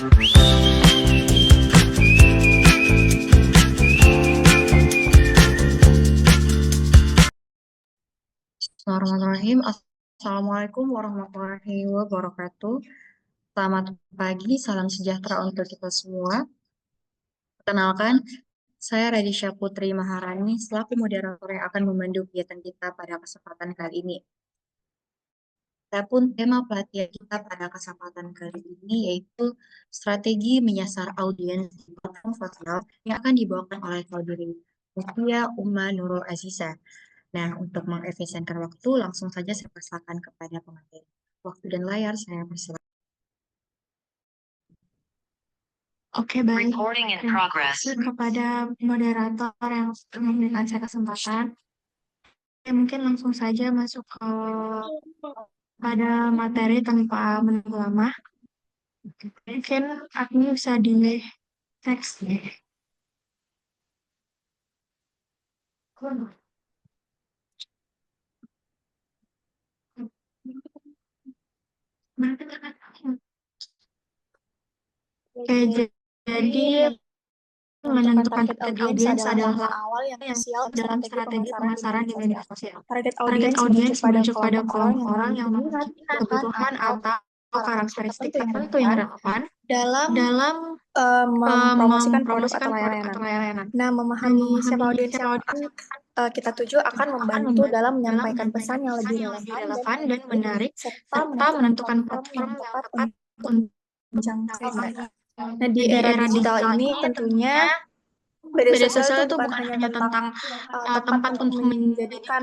Bismillahirrahmanirrahim. Assalamualaikum warahmatullahi wabarakatuh. Selamat pagi, salam sejahtera untuk kita semua. Perkenalkan, saya Radisha Putri Maharani, selaku moderator yang akan memandu kegiatan kita pada kesempatan kali ini. Adapun tema pelatihan kita pada kesempatan kali ini yaitu strategi menyasar audiens di platform sosial yang akan dibawakan oleh Saudari Mufia Uma Nurul Aziza. Nah, untuk mengefisienkan waktu, langsung saja saya persilakan kepada pemateri. Waktu dan layar saya persilakan. Oke, baik. Recording in Terima progress. kasih kepada moderator yang memberikan saya kesempatan. Mungkin langsung saja masuk pada materi tanpa menunggu lama. Mungkin aku bisa di teks ya. Oke, jadi menentukan target audiens adalah langkah awal yang krusial dalam strategi strategi pemasaran pemasaran di di media media sosial. sosial. Target Target audiens audiens merujuk pada merujuk pada kelompok orang yang kelompok-orang memiliki yang kebutuhan atau karakteristik tertentu yang relevan dalam dalam mempromosikan produk mempromosikan atau produk layanan. atau layanan. Nah, Dan memahami siapa memahami audiens siapa yang audiens yang kita tuju akan membantu dalam menyampaikan pesan yang lebih relevan relevan dan menarik, serta serta menentukan platform yang tepat tepat untuk untuk menjangkau mereka. Nah, di di era era digital digital ini ini tentunya tentunya media media sosial sosial itu itu bukan bukan hanya hanya tentang tentang tempat tempat untuk untuk menjadikan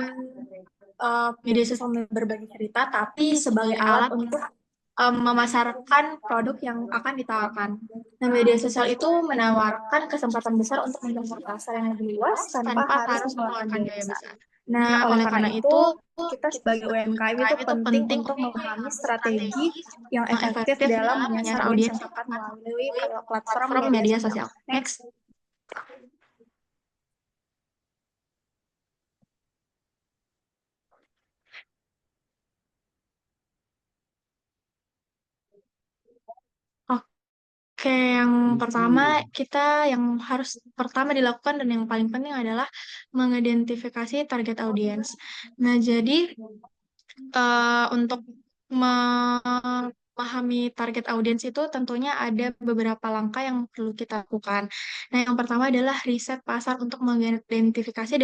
media sosial berbagi cerita, tapi sebagai alat untuk memasarkan produk yang akan ditawarkan. Nah, media sosial itu menawarkan kesempatan besar untuk menjangkau pasar yang lebih luas tanpa harus mengeluarkan biaya besar. Nah, oleh karena itu, kita sebagai UMKM itu penting untuk memahami strategi yang efektif dalam menyasar audiens yang tepat melalui platform media sosial. Next. Oke, yang pertama yang harus pertama dilakukan dan yang paling penting adalah mengidentifikasi target audiens. Nah, jadi untuk memahami target audiens itu tentunya ada beberapa langkah yang perlu kita lakukan. Nah, yang pertama adalah riset pasar untuk mengidentifikasi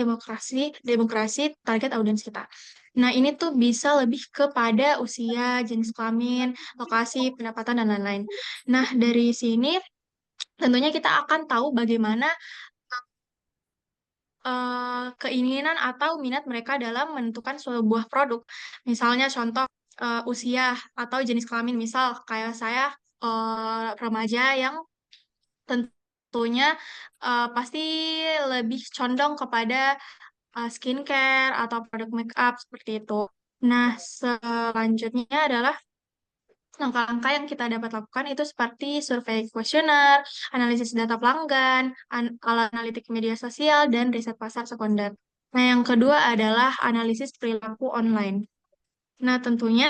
demokrasi target audiens kita. Nah, ini tuh bisa lebih kepada usia, jenis kelamin, lokasi, pendapatan, dan lain-lain. Nah, dari sini tentunya kita akan tahu bagaimana keinginan atau minat mereka dalam menentukan sebuah produk. Misalnya contoh usia atau jenis kelamin, misal kayak saya remaja yang tentunya pasti lebih condong kepada skincare atau produk make up seperti itu. Nah, selanjutnya adalah langkah-langkah yang kita dapat lakukan itu seperti survei kuesioner, analisis data pelanggan, analitik media sosial, dan riset pasar sekunder. Nah, yang kedua adalah analisis perilaku online. Nah, tentunya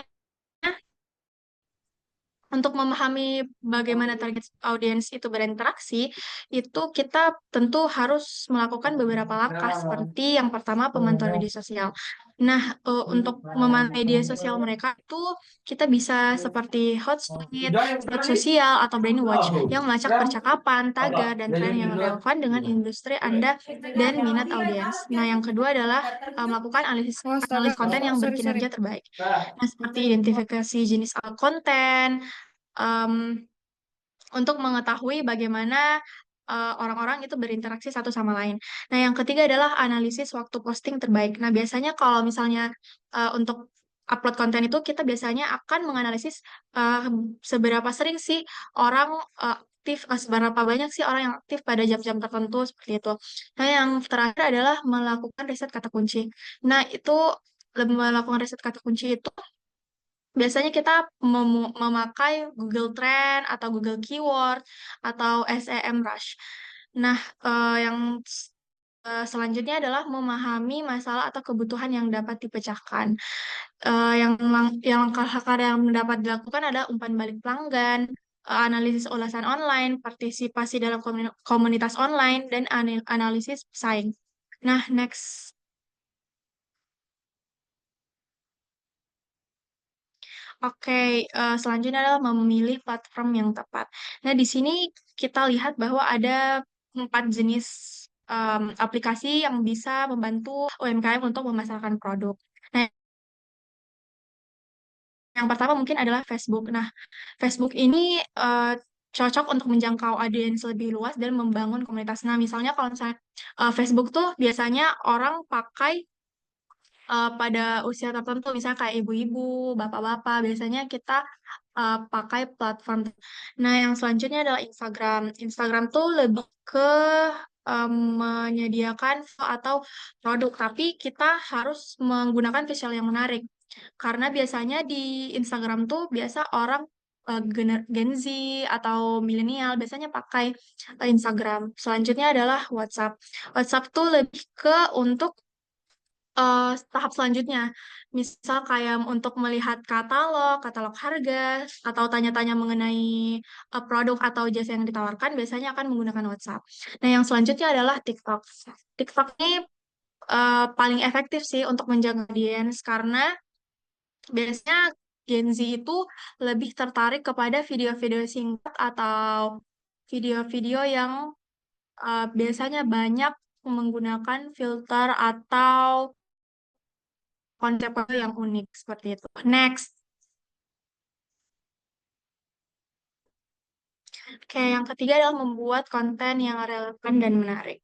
untuk memahami bagaimana target audiens itu berinteraksi, itu kita tentu harus melakukan beberapa langkah, seperti yang pertama pemantauan media sosial. Nah, untuk memantau media sosial mereka itu kita bisa seperti Hootsuite, Stack Sosial, atau Brainwatch yang melacak percakapan, tagar, dan tren yang relevan dengan industri Anda dan minat audiens. Nah, yang kedua adalah melakukan analis konten yang berkinerja terbaik. Nah, seperti identifikasi jenis konten, um, untuk mengetahui bagaimana orang-orang itu berinteraksi satu sama lain. Nah, yang ketiga adalah analisis waktu posting terbaik. Nah, biasanya kalau misalnya untuk upload konten itu kita biasanya akan menganalisis uh, seberapa sering sih orang aktif, seberapa banyak sih orang yang aktif pada jam-jam tertentu seperti itu. Nah, yang terakhir adalah melakukan riset kata kunci. Nah, itu melakukan riset kata kunci itu biasanya kita memakai Google Trend atau Google Keyword atau SEMrush. Nah, yang selanjutnya adalah memahami masalah atau kebutuhan yang dapat dipecahkan. Yang langkah-langkah yang dapat dilakukan adalah umpan balik pelanggan, analisis ulasan online, partisipasi dalam komunitas online, dan analisis pesaing. Nah, next. Oke, selanjutnya adalah memilih platform yang tepat. Nah, di sini kita lihat bahwa ada 4 jenis aplikasi yang bisa membantu UMKM untuk memasarkan produk. Nah, yang pertama mungkin adalah Facebook. Nah, Facebook ini cocok untuk menjangkau audiens lebih luas dan membangun komunitas. Nah, misalnya kalau misalnya Facebook tuh biasanya orang pakai pada usia tertentu, misalnya kayak ibu-ibu, bapak-bapak, biasanya kita pakai platform. Nah, yang selanjutnya adalah Instagram. Instagram tuh lebih ke menyediakan atau produk, tapi kita harus menggunakan visual yang menarik. Karena biasanya di Instagram tuh biasa orang Gen Z atau milenial biasanya pakai Instagram. Selanjutnya adalah WhatsApp. WhatsApp tuh lebih ke untuk tahap selanjutnya. Misal kayak untuk melihat katalog harga, atau tanya-tanya mengenai produk atau jasa yang ditawarkan, biasanya akan menggunakan WhatsApp. Nah, yang selanjutnya adalah TikTok. TikTok ini paling efektif sih untuk menjaga audiens karena biasanya Gen Z itu lebih tertarik kepada video-video singkat atau video-video yang biasanya banyak menggunakan filter atau konsep yang unik seperti itu. Next. Oke, yang ketiga adalah membuat konten yang relevan dan menarik.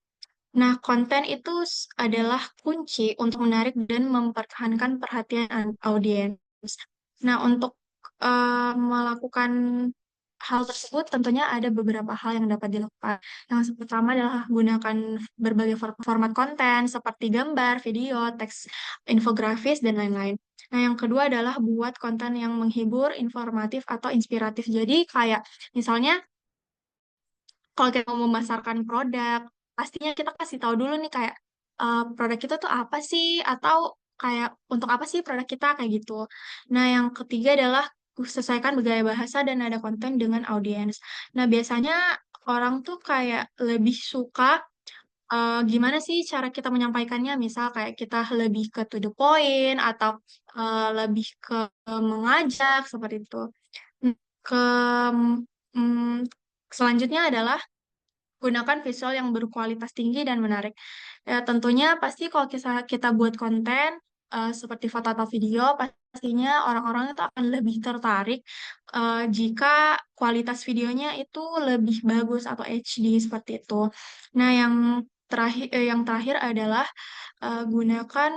Nah, konten itu adalah kunci untuk menarik dan mempertahankan perhatian audiens. Nah, untuk melakukan hal tersebut tentunya ada beberapa hal yang dapat dilakukan. Yang pertama adalah gunakan berbagai format konten seperti gambar, video, teks, infografis, dan lain-lain. Nah, yang kedua adalah buat konten yang menghibur, informatif, atau inspiratif. Jadi kayak misalnya kalau kita mau memasarkan produk, pastinya kita kasih tahu dulu nih kayak produk kita tuh apa sih atau kayak untuk apa sih produk kita kayak gitu. Nah, yang ketiga adalah sesuaikan gaya bahasa dan nada konten dengan audiens. Nah, biasanya orang tuh kayak lebih suka gimana sih cara kita menyampaikannya, misal kayak kita lebih ke to the point atau lebih ke mengajak seperti itu. Ke mm, selanjutnya adalah gunakan visual yang berkualitas tinggi dan menarik. Ya, tentunya pasti kalau kita buat konten seperti foto atau video, pastinya orang-orang itu akan lebih tertarik jika kualitas videonya itu lebih bagus atau HD seperti itu. Nah, yang terakhir adalah gunakan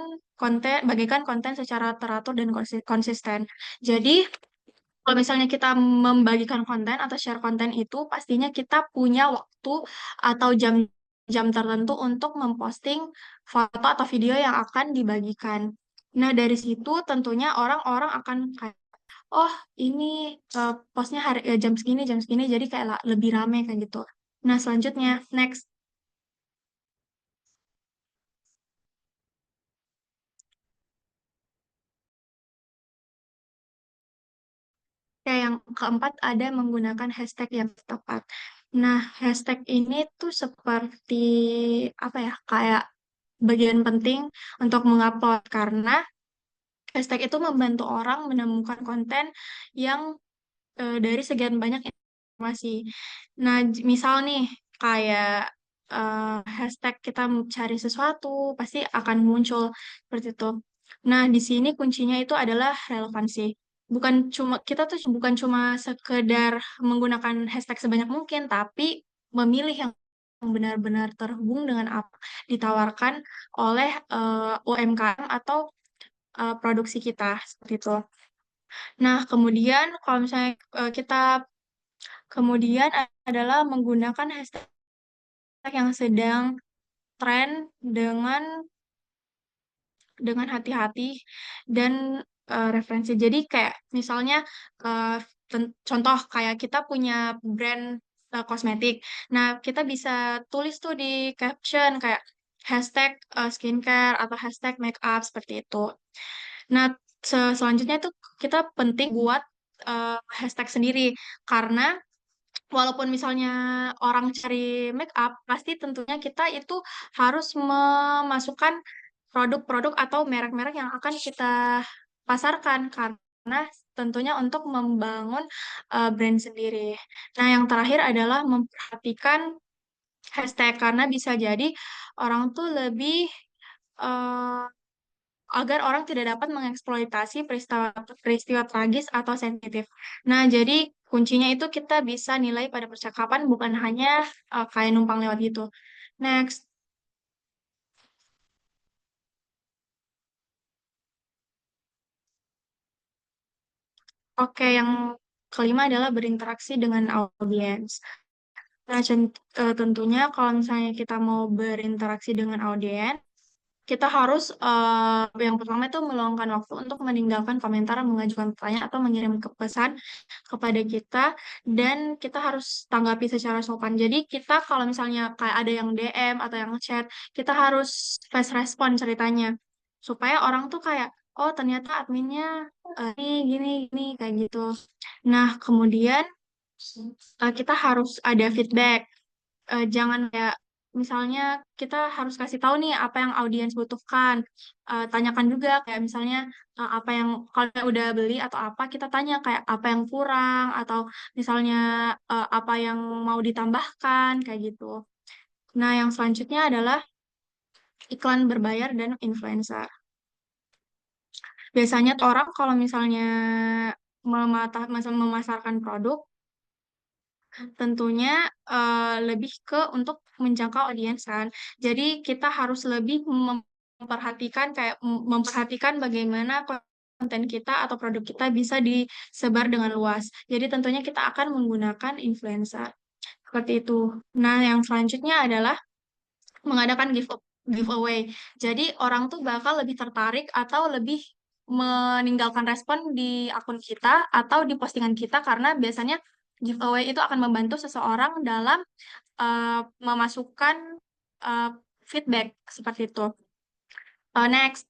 bagikan konten secara teratur dan konsisten. Jadi kalau misalnya kita membagikan konten atau share konten itu, pastinya kita punya waktu atau jam-jam tertentu untuk memposting foto atau video yang akan dibagikan. Nah, dari situ tentunya orang-orang akan kayak, oh ini postnya jam segini, jadi kayak lebih rame kayak gitu. Nah, selanjutnya, next. Kayak yang keempat ada menggunakan hashtag yang tepat. Nah, hashtag ini tuh seperti apa ya, kayak bagian penting untuk mengupload karena hashtag itu membantu orang menemukan konten yang dari sekian banyak informasi. Nah, misal nih kayak hashtag kita cari sesuatu pasti akan muncul seperti itu. Nah, di sini kuncinya itu adalah relevansi. Bukan cuma sekedar menggunakan hashtag sebanyak mungkin, tapi memilih yang benar-benar terhubung dengan apa ditawarkan oleh UMKM atau produksi kita seperti itu. Nah, kemudian kalau misalnya kita kemudian adalah menggunakan hashtag yang sedang tren dengan hati-hati dan referensi. Jadi kayak misalnya eh, contoh kayak kita punya brand kosmetik. Nah, kita bisa tulis tuh di caption kayak hashtag skincare atau hashtag makeup seperti itu. Nah, selanjutnya itu kita penting buat hashtag sendiri karena walaupun misalnya orang cari make up, pasti tentunya kita itu harus memasukkan produk-produk atau merek-merek yang akan kita pasarkan karena tentunya untuk membangun brand sendiri. Nah, yang terakhir adalah memperhatikan hashtag karena bisa jadi orang tuh lebih eh, agar orang tidak dapat mengeksploitasi peristiwa peristiwa tragis atau sensitif. Nah, jadi kuncinya itu kita bisa nilai pada percakapan bukan hanya kayak numpang lewat gitu. Next. Oke, yang kelima adalah berinteraksi dengan audiens. Nah, tentunya kalau misalnya kita mau berinteraksi dengan audiens, kita harus yang pertama itu meluangkan waktu untuk meninggalkan komentar, mengajukan pertanyaan atau mengirim pesan kepada kita dan kita harus tanggapi secara sopan. Jadi kita kalau misalnya kayak ada yang DM atau yang chat, kita harus fast respon ceritanya supaya orang tuh kayak oh ternyata adminnya ini gini gini kayak gitu. Nah, kemudian kita harus ada feedback. Jangan kayak misalnya kita harus kasih tahu nih apa yang audiens butuhkan. Tanyakan juga kayak misalnya apa yang kalau udah beli atau apa kita tanya kayak apa yang kurang atau misalnya apa yang mau ditambahkan kayak gitu. Nah, yang selanjutnya adalah iklan berbayar dan influencer. Biasanya tuh orang kalau misalnya memasarkan produk tentunya lebih ke untuk menjangkau audiens kan. Jadi kita harus lebih memperhatikan kayak memperhatikan bagaimana konten kita atau produk kita bisa disebar dengan luas. Jadi tentunya kita akan menggunakan influencer. Seperti itu. Nah, yang selanjutnya adalah mengadakan giveaway. Jadi orang tuh bakal lebih tertarik atau lebih meninggalkan respon di akun kita atau di postingan kita karena biasanya giveaway itu akan membantu seseorang dalam memasukkan uh, feedback seperti itu. Next,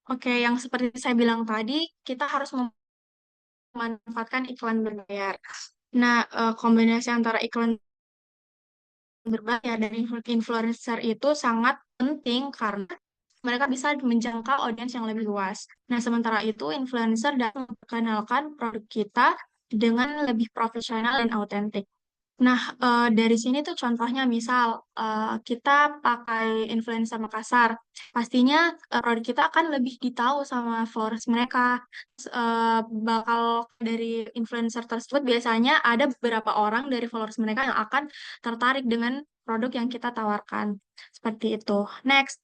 oke, yang seperti saya bilang tadi, kita harus memanfaatkan iklan berbayar. Nah, kombinasi antara iklan berbayar dan influencer itu sangat penting karena mereka bisa menjangkau audiens yang lebih luas. Nah, sementara itu influencer dapat memperkenalkan produk kita dengan lebih profesional dan autentik. Nah, dari sini tuh contohnya misal kita pakai influencer Makassar, pastinya produk kita akan lebih ditahu sama followers mereka. Bakal dari influencer tersebut biasanya ada beberapa orang dari followers mereka yang akan tertarik dengan produk yang kita tawarkan. Seperti itu. Next.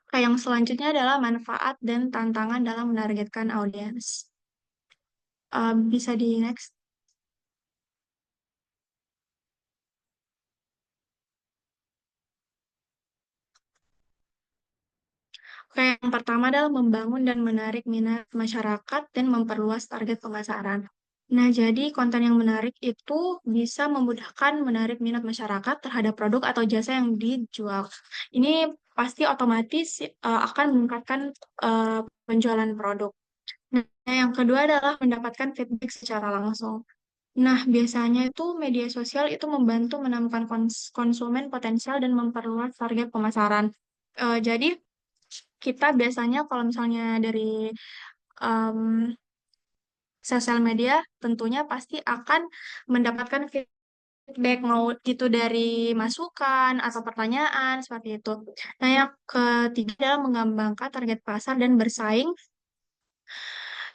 Oke, yang selanjutnya adalah manfaat dan tantangan dalam menargetkan audiens. Bisa di next. Oke, yang pertama adalah membangun dan menarik minat masyarakat dan memperluas target pemasaran. Nah, jadi konten yang menarik itu bisa memudahkan menarik minat masyarakat terhadap produk atau jasa yang dijual. Ini pasti otomatis akan meningkatkan penjualan produk. Nah, yang kedua adalah mendapatkan feedback secara langsung. Nah, biasanya itu media sosial itu membantu menemukan konsumen potensial dan memperluas target pemasaran. Jadi, kita biasanya kalau misalnya dari em, sosial media, tentunya pasti akan mendapatkan feedback mau itu dari masukan atau pertanyaan seperti itu. Nah, yang ketiga adalah mengembangkan target pasar dan bersaing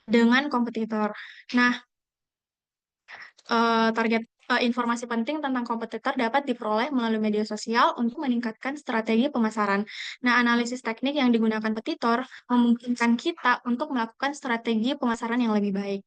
dengan kompetitor. Nah, informasi penting tentang kompetitor dapat diperoleh melalui media sosial untuk meningkatkan strategi pemasaran. Nah, analisis teknik yang digunakan kompetitor memungkinkan kita untuk melakukan strategi pemasaran yang lebih baik.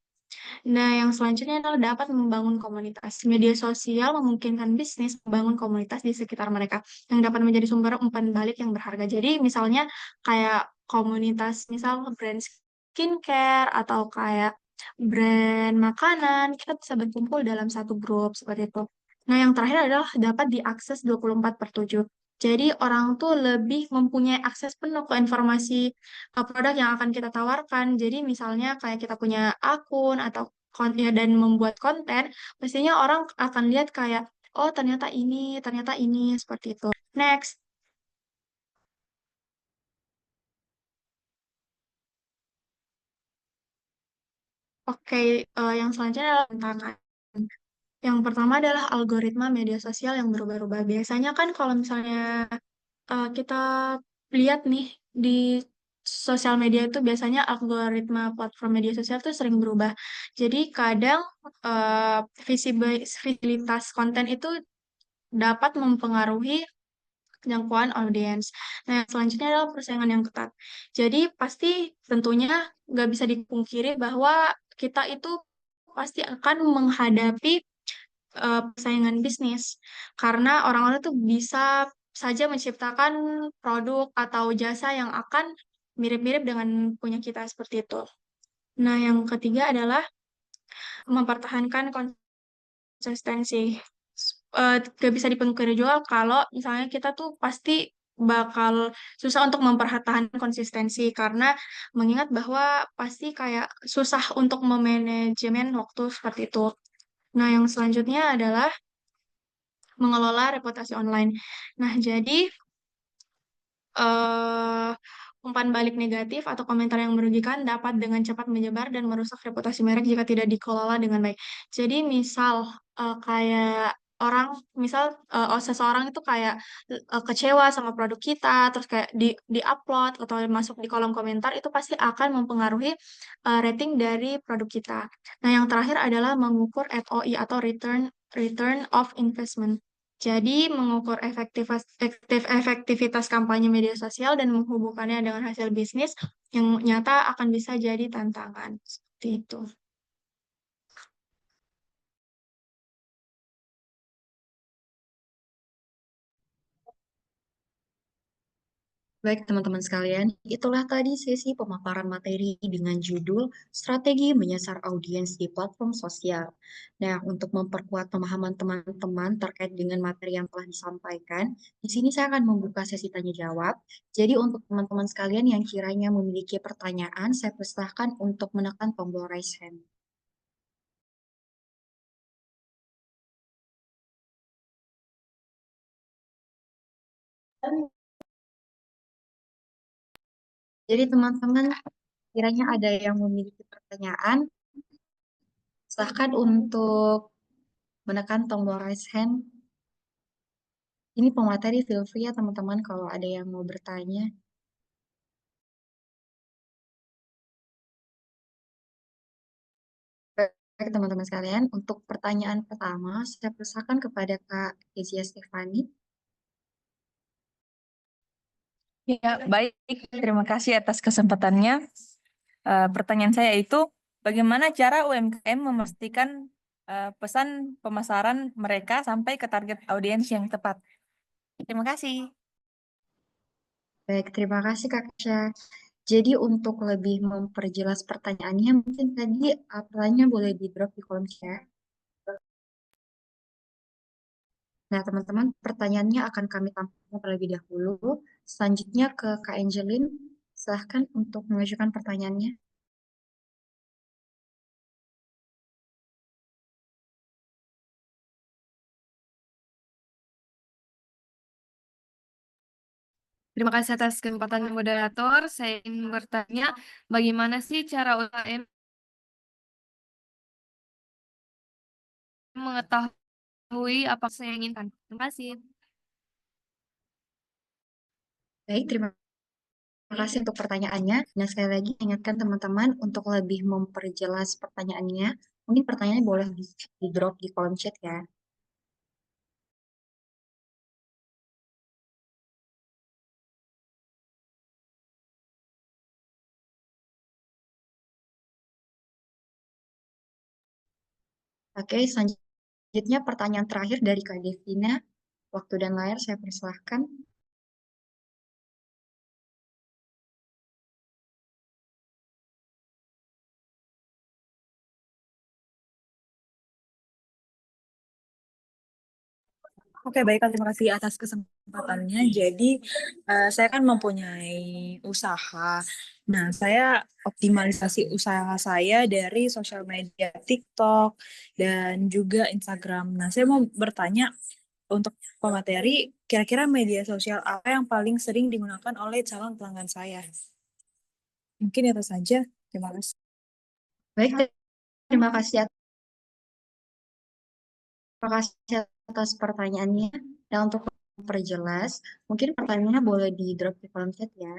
Nah, yang selanjutnya adalah dapat membangun komunitas. Media sosial memungkinkan bisnis membangun komunitas di sekitar mereka yang dapat menjadi sumber umpan balik yang berharga. Jadi, misalnya kayak komunitas, misal brand skincare atau kayak brand makanan, kita bisa berkumpul dalam satu grup seperti itu. Nah, yang terakhir adalah dapat diakses 24/7. Jadi, orang tuh lebih mempunyai akses penuh ke informasi produk yang akan kita tawarkan. Jadi, misalnya kayak kita punya akun atau ya, dan membuat konten, pastinya orang akan lihat kayak, oh ternyata ini, seperti itu. Next. Oke, yang selanjutnya adalah tantangan. Yang pertama adalah algoritma media sosial yang berubah-ubah. Biasanya kan kalau misalnya kita lihat nih di sosial media itu biasanya algoritma platform media sosial itu sering berubah. Jadi kadang visibilitas konten itu dapat mempengaruhi jangkauan audiens. Nah, yang selanjutnya adalah persaingan yang ketat. Jadi pasti tentunya nggak bisa dipungkiri bahwa kita itu pasti akan menghadapi persaingan bisnis karena orang-orang tuh bisa saja menciptakan produk atau jasa yang akan mirip-mirip dengan punya kita seperti itu. Nah, yang ketiga adalah mempertahankan konsistensi. Gak bisa dipungkiri juga kalau misalnya kita tuh pasti bakal susah untuk mempertahankan konsistensi karena mengingat bahwa pasti kayak susah untuk memanajemen waktu seperti itu. Nah, yang selanjutnya adalah mengelola reputasi online. Nah, jadi eh, umpan balik negatif atau komentar yang merugikan dapat dengan cepat menyebar dan merusak reputasi merek jika tidak dikelola dengan baik. Jadi, misal kayak orang, misal seseorang itu kayak kecewa sama produk kita, terus kayak di-upload atau masuk di kolom komentar, itu pasti akan mempengaruhi rating dari produk kita. Nah, yang terakhir adalah mengukur ROI atau return of investment. Jadi, mengukur efektivitas kampanye media sosial dan menghubungkannya dengan hasil bisnis yang nyata akan bisa jadi tantangan. Seperti itu. Baik, teman-teman sekalian, itulah tadi sesi pemaparan materi dengan judul Strategi Menyasar Audiens di Platform Sosial. Nah, untuk memperkuat pemahaman teman-teman terkait dengan materi yang telah disampaikan, di sini saya akan membuka sesi tanya jawab. Jadi, untuk teman-teman sekalian yang kiranya memiliki pertanyaan, saya persilahkan untuk menekan tombol raise hand. Jadi, teman-teman, kiranya ada yang memiliki pertanyaan, silahkan untuk menekan tombol raise hand. Ini pemateri feel free ya teman-teman kalau ada yang mau bertanya. Baik teman-teman sekalian, untuk pertanyaan pertama saya persilakan kepada Kak Kezia Stefani. Ya, baik. Terima kasih atas kesempatannya. Pertanyaan saya itu, bagaimana cara UMKM memastikan pesan pemasaran mereka sampai ke target audiens yang tepat? Terima kasih. Baik, terima kasih Kak Kesha. Jadi untuk lebih memperjelas pertanyaannya, mungkin tadi pertanyaannya boleh di-drop di kolom chat. Nah, teman-teman, pertanyaannya akan kami tampilkan terlebih dahulu. Selanjutnya ke Kak Angelin, silahkan untuk mengajukan pertanyaannya. Terima kasih atas kesempatan moderator. Saya ingin bertanya, bagaimana sih cara UMKM mengetahui apa yang saya inginkan? Terima kasih. Baik, terima kasih untuk pertanyaannya. Nah, sekali lagi ingatkan teman-teman untuk lebih memperjelas pertanyaannya. Mungkin pertanyaannya boleh di-drop di kolom chat ya. Oke, selanjutnya pertanyaan terakhir dari Kak Devina. Waktu dan layar saya persilahkan. Oke, baiklah, terima kasih atas kesempatannya. Jadi, saya kan mempunyai usaha. Nah, saya optimalisasi usaha saya dari sosial media TikTok dan juga Instagram. Nah, saya mau bertanya untuk pemateri, kira-kira media sosial apa yang paling sering digunakan oleh calon pelanggan saya? Mungkin itu saja. Terima kasih. Baik, terima kasih atas pertanyaannya. Dan untuk memperjelas, mungkin pertanyaannya boleh di drop di kolom chat ya.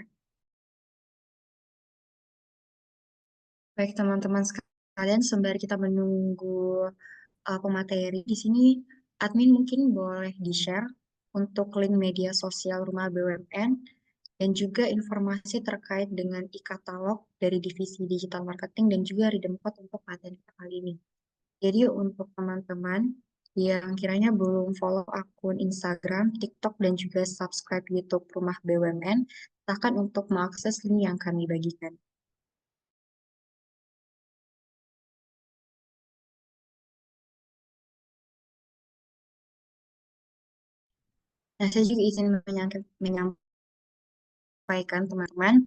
Baik, teman-teman sekalian, sembari kita menunggu pemateri di sini, admin mungkin boleh di-share untuk link media sosial Rumah BUMN dan juga informasi terkait dengan e-katalog dari divisi digital marketing dan juga redeem code untuk paten kali ini. Jadi untuk teman-teman yang kiranya belum follow akun Instagram, TikTok, dan juga subscribe YouTube Rumah BUMN, silakan untuk mengakses link yang kami bagikan. Nah, saya juga izin menyampaikan teman-teman,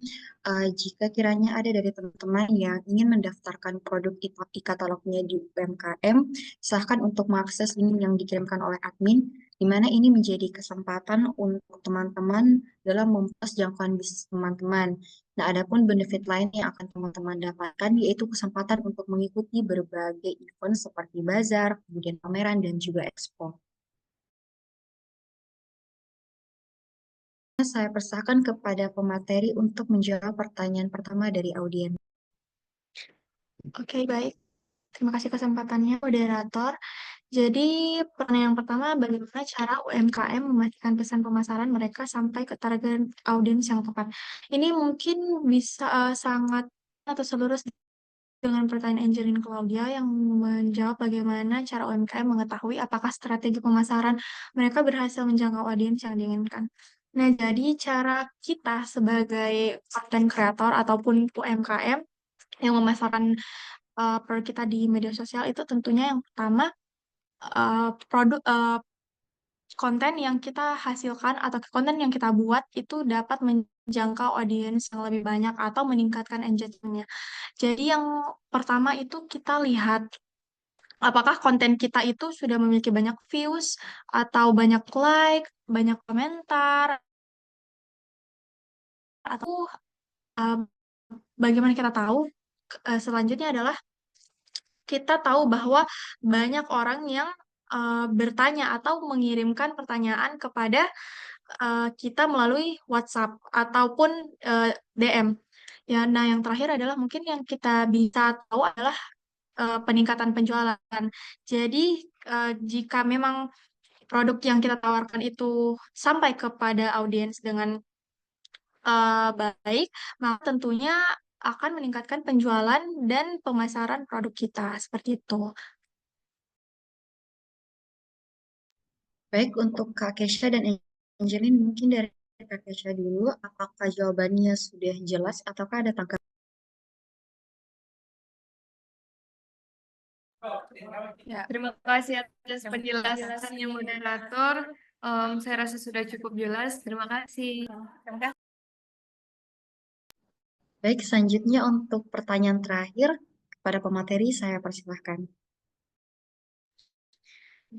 jika kiranya ada dari teman-teman yang ingin mendaftarkan produk e-katalognya di UMKM, silahkan untuk mengakses link yang dikirimkan oleh admin, di mana ini menjadi kesempatan untuk teman-teman dalam memperluas jangkauan bisnis teman-teman. Nah, adapun benefit lain yang akan teman-teman dapatkan, yaitu kesempatan untuk mengikuti berbagai event seperti bazar, kemudian pameran, dan juga expo. Saya persilakan kepada pemateri untuk menjawab pertanyaan pertama dari audiens. Oke, baik. Terima kasih kesempatannya, moderator. Jadi, pertanyaan yang pertama, bagaimana cara UMKM memastikan pesan pemasaran mereka sampai ke target audiens yang tepat? Ini mungkin bisa sangat atau selurus dengan pertanyaan Angelin Claudia yang menjawab bagaimana cara UMKM mengetahui apakah strategi pemasaran mereka berhasil menjangkau audiens yang diinginkan. Nah, jadi cara kita sebagai content creator ataupun UMKM yang memasarkan produk kita di media sosial itu tentunya yang pertama produk konten yang kita hasilkan atau konten yang kita buat itu dapat menjangkau audiens yang lebih banyak atau meningkatkan engagement-nya. Jadi yang pertama itu kita lihat apakah konten kita itu sudah memiliki banyak views atau banyak like, banyak komentar, atau uh, bagaimana kita tahu selanjutnya adalah kita tahu bahwa banyak orang yang bertanya atau mengirimkan pertanyaan kepada kita melalui WhatsApp ataupun DM. Ya, nah yang terakhir adalah mungkin yang kita bisa tahu adalah peningkatan penjualan. Jadi jika memang produk yang kita tawarkan itu sampai kepada audiens dengan baik, maka tentunya akan meningkatkan penjualan dan pemasaran produk kita seperti itu. Baik, untuk Kak Kesha dan Angelin, mungkin dari Kak Kesha dulu, apakah jawabannya sudah jelas ataukah ada tanggapan? Ya, terima kasih atas penjelasannya moderator. Saya rasa sudah cukup jelas. Terima kasih. Baik, selanjutnya untuk pertanyaan terakhir kepada pemateri, saya persilahkan.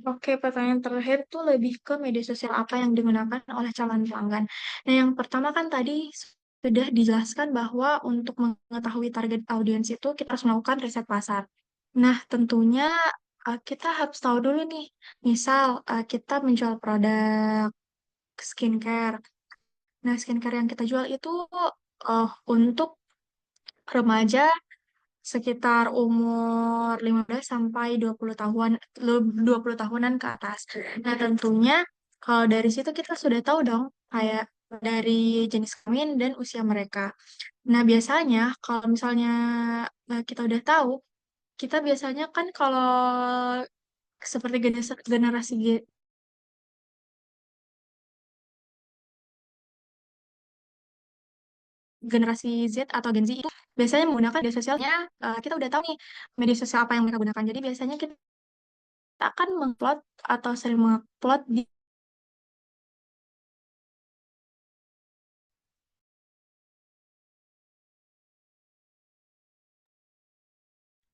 Oke, pertanyaan terakhir tuh lebih ke media sosial apa yang digunakan oleh calon pelanggan. Nah, yang pertama kan tadi sudah dijelaskan bahwa untuk mengetahui target audiens itu kita harus melakukan riset pasar. Nah, tentunya kita harus tahu dulu nih, misal kita menjual produk skincare. Nah, skincare yang kita jual itu untuk remaja sekitar umur 15 sampai 20 tahun 20 tahunan ke atas. Nah, tentunya kalau dari situ kita sudah tahu dong kayak dari jenis kelamin dan usia mereka. Nah, biasanya kalau misalnya kita udah tahu, kita biasanya kan kalau seperti generasi generasi Z atau Gen Z itu biasanya menggunakan media sosialnya, kita udah tahu nih media sosial apa yang mereka gunakan. Jadi biasanya kita akan mengupload atau sering mengupload di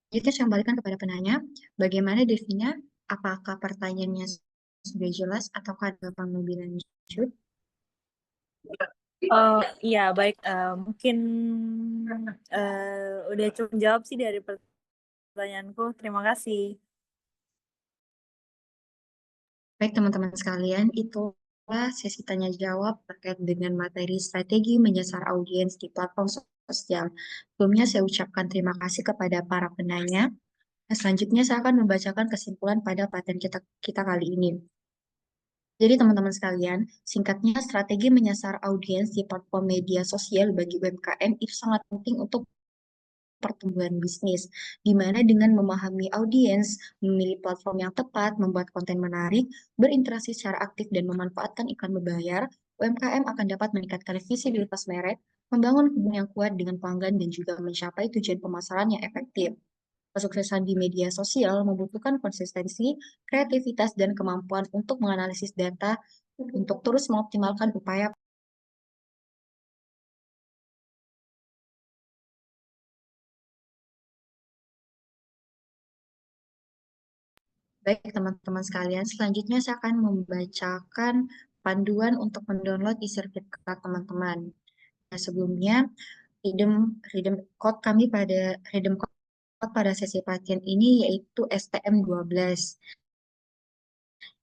Jadi saya kembalikan kepada penanya, bagaimana Devina? Apakah pertanyaannya sudah jelas ataukah ada yang lebih lanjut? Oh iya baik, mungkin udah cukup jawab sih dari pertanyaanku. Terima kasih. Baik teman-teman sekalian, itulah sesi tanya jawab terkait dengan materi strategi menyasar audiens di platform sosial. Sebelumnya saya ucapkan terima kasih kepada para penanya. Nah, selanjutnya saya akan membacakan kesimpulan pada paten kita kali ini. Jadi teman-teman sekalian, singkatnya strategi menyasar audiens di platform media sosial bagi UMKM itu sangat penting untuk pertumbuhan bisnis, di mana dengan memahami audiens, memilih platform yang tepat, membuat konten menarik, berinteraksi secara aktif, dan memanfaatkan iklan berbayar, UMKM akan dapat meningkatkan visibilitas merek, membangun hubungan yang kuat dengan pelanggan, dan juga mencapai tujuan pemasaran yang efektif. Kesuksesan di media sosial membutuhkan konsistensi, kreativitas, dan kemampuan untuk menganalisis data untuk terus mengoptimalkan upaya. Baik, teman-teman sekalian, selanjutnya saya akan membacakan panduan untuk mendownload e-sertifikat teman-teman. Nah, sebelumnya, redeem code kami pada redeem code pada sesi pelatihan ini yaitu STM12.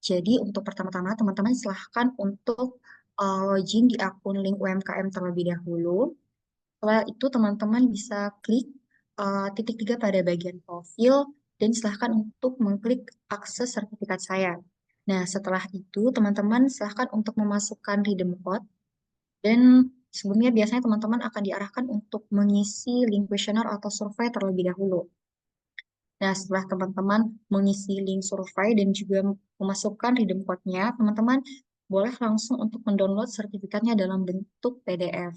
Jadi, untuk pertama-tama, teman-teman silahkan untuk login di akun link UMKM terlebih dahulu. Setelah itu, teman-teman bisa klik titik 3 pada bagian profil dan silahkan untuk mengklik akses sertifikat saya. Nah, setelah itu, teman-teman silahkan untuk memasukkan redeem code dan sebelumnya biasanya teman-teman akan diarahkan untuk mengisi link kuesioner atau survei terlebih dahulu. Nah, setelah teman-teman mengisi link survei dan juga memasukkan redeem code-nya, teman-teman boleh langsung untuk mendownload sertifikatnya dalam bentuk PDF.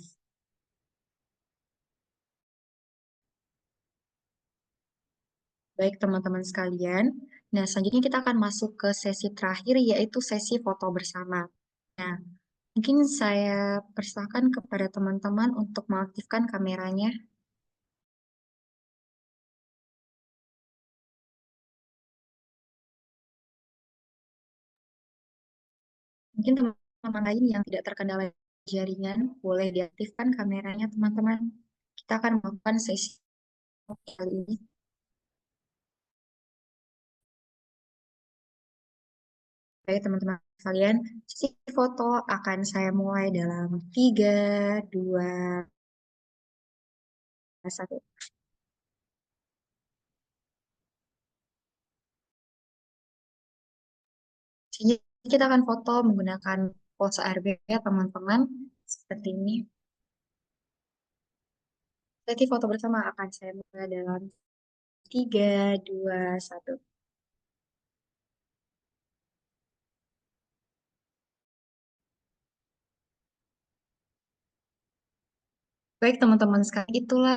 Baik, teman-teman sekalian. Nah, selanjutnya kita akan masuk ke sesi terakhir, yaitu sesi foto bersama. Nah, mungkin saya persilakan kepada teman-teman untuk mengaktifkan kameranya. Mungkin teman-teman lain yang tidak terkendala jaringan, boleh diaktifkan kameranya, teman-teman. Kita akan melakukan sesi kali ini. Baik, teman-teman sekalian, sesi foto akan saya mulai dalam 3, 2, 1. Jadi kita akan foto menggunakan pose ARB ya, teman-teman. Seperti ini. Sesi foto bersama akan saya mulai dalam 3, 2, 1. Baik, teman-teman sekalian, itulah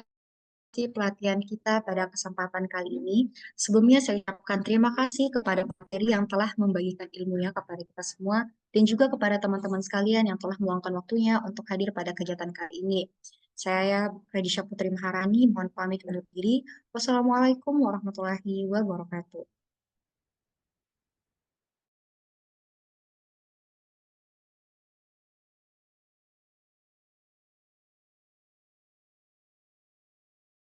pelatihan kita pada kesempatan kali ini. Sebelumnya saya ucapkan terima kasih kepada materi yang telah membagikan ilmunya kepada kita semua dan juga kepada teman-teman sekalian yang telah meluangkan waktunya untuk hadir pada kegiatan kali ini. Saya Radisha Putri Maharani, mohon pamit undur diri. Wassalamualaikum warahmatullahi wabarakatuh.